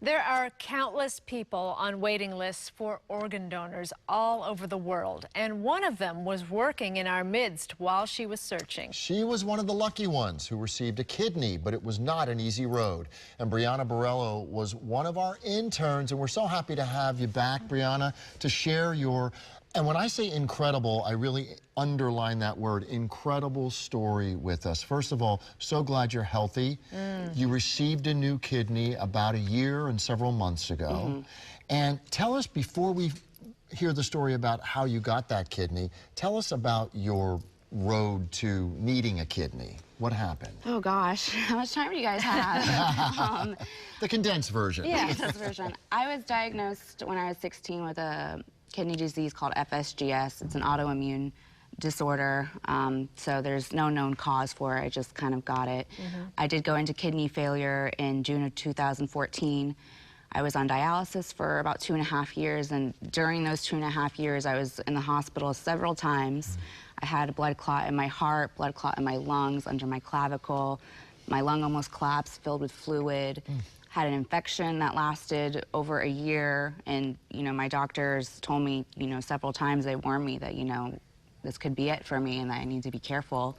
There are countless people on waiting lists for organ donors all over the world, and one of them was working in our midst while she was searching. She was one of the lucky ones who received a kidney, but it was not an easy road. And Brianna Borello was one of our interns, and we're so happy to have you back, Brianna, to share your, and when I say incredible, I really underline that word, incredible story with us. First of all, so glad you're healthy. You received a new kidney about a year and several months ago. And tell us, before we hear the story about how you got that kidney, tell us about your road to needing a kidney. What happened? Oh gosh, how much time do you guys have? The condensed version. Yeah, condensed version. I was diagnosed when I was 16 with a kidney disease called FSGS. It's an autoimmune disorder, so there's no known cause for it. I just kind of got it. I did go into kidney failure in June of 2014. I was on dialysis for about 2.5 years, and during those 2.5 years, I was in the hospital several times. I had a blood clot in my heart, blood clot in my lungs, under my clavicle. My lung almost collapsed, filled with fluid. Had an infection that lasted over a year, and my doctors told me, several times, they warned me that, this could be it for me and that I need to be careful.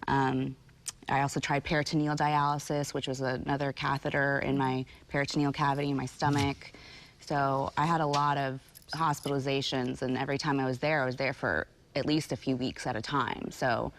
I also tried peritoneal dialysis, which was another catheter in my peritoneal cavity in my stomach. So I had a lot of hospitalizations, and every time I was there for at least a few weeks at a time. So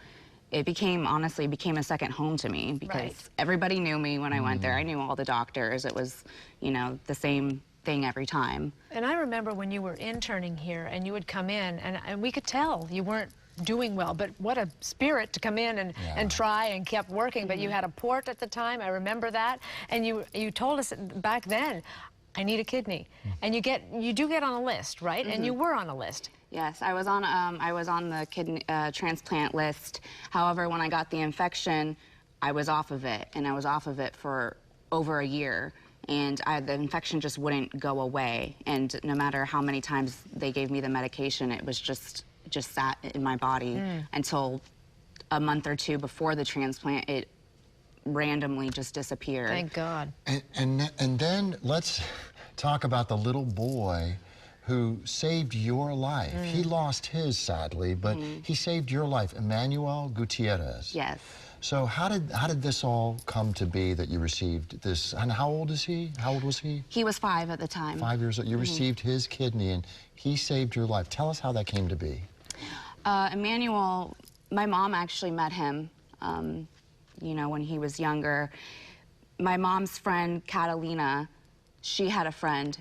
it honestly became a second home to me, because everybody knew me when I went there. I knew all the doctors. It was, the same thing every time. And I remember when you were interning here and you would come in, and we could tell you weren't doing well, but what a spirit to come in and try, and kept working. But you had a port at the time, I remember that, and you told us back then, I need a kidney. And you do get on a list, right? And you were on a list. Yes, I was on the kidney transplant list. However, when I got the infection, I was off of it, and I was off of it for over a year. And the infection just wouldn't go away. And no matter how many times they gave me the medication, it was just sat in my body until a month or two before the transplant. It randomly just disappeared. Thank God. And then let's talk about the little boy who saved your life. He lost his, sadly, but he saved your life, Emmanuel Gutierrez. Yes. So how did this all come to be that you received this? And how old is he? How old was he? He was 5 at the time. 5 years old. You received his kidney, and he saved your life. Tell us how that came to be. Emmanuel, my mom actually met him, when he was younger. My mom's friend, Catalina, she had a friend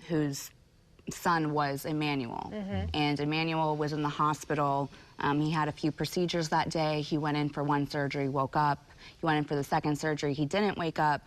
whose son was Emmanuel. And Emmanuel was in the hospital. He had a few procedures that day. He went in for one surgery, woke up. He went in for the second surgery. He didn't wake up.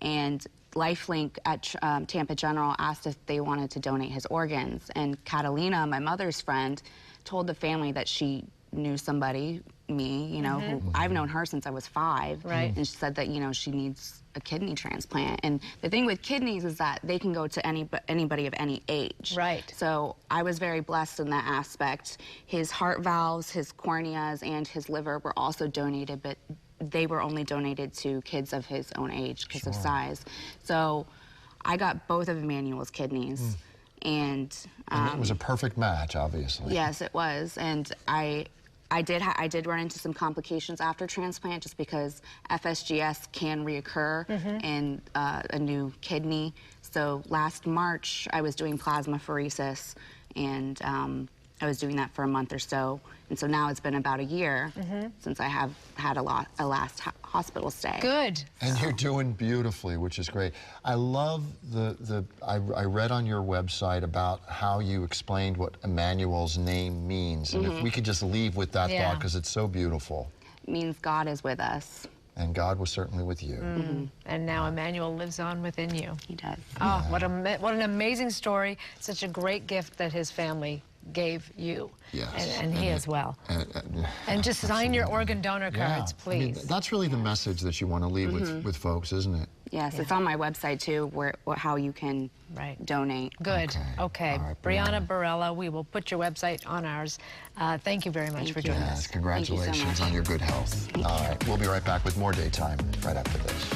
And LifeLink at Tampa General asked if they wanted to donate his organs. And Catalina, my mother's friend, told the family that she knew somebody, me, who I've known her since I was 5. Right. And she said that, she needs a kidney transplant. And the thing with kidneys is that they can go to anybody of any age. Right. So I was very blessed in that aspect. His heart valves, his corneas, and his liver were also donated, but they were only donated to kids of his own age because of size. So I got both of Emmanuel's kidneys. And it was a perfect match, obviously. Yes, it was. And I did run into some complications after transplant, just because FSGS can reoccur in a new kidney. So last March, I was doing plasmapheresis, and I was doing that for a month or so. And so now it's been about a year since I have had a last hospital stay. Good. And you're doing beautifully, which is great. I love I read on your website about how you explained what Emmanuel's name means. And if we could just leave with that thought, because it's so beautiful. It means God is with us. And God was certainly with you. And now Emmanuel lives on within you. He does. Oh, what an amazing story. Such a great gift that his family gave you. Yes. And he as well. And just sign your organ donor cards, please. I mean, that's really the message that you want to leave with folks, isn't it? Yes, it's on my website too, how you can donate. Good. Okay. All right, Brianna Borello, we will put your website on ours. Thank you very much for joining us. Congratulations on your good health. All right, we'll be right back with more Daytime right after this.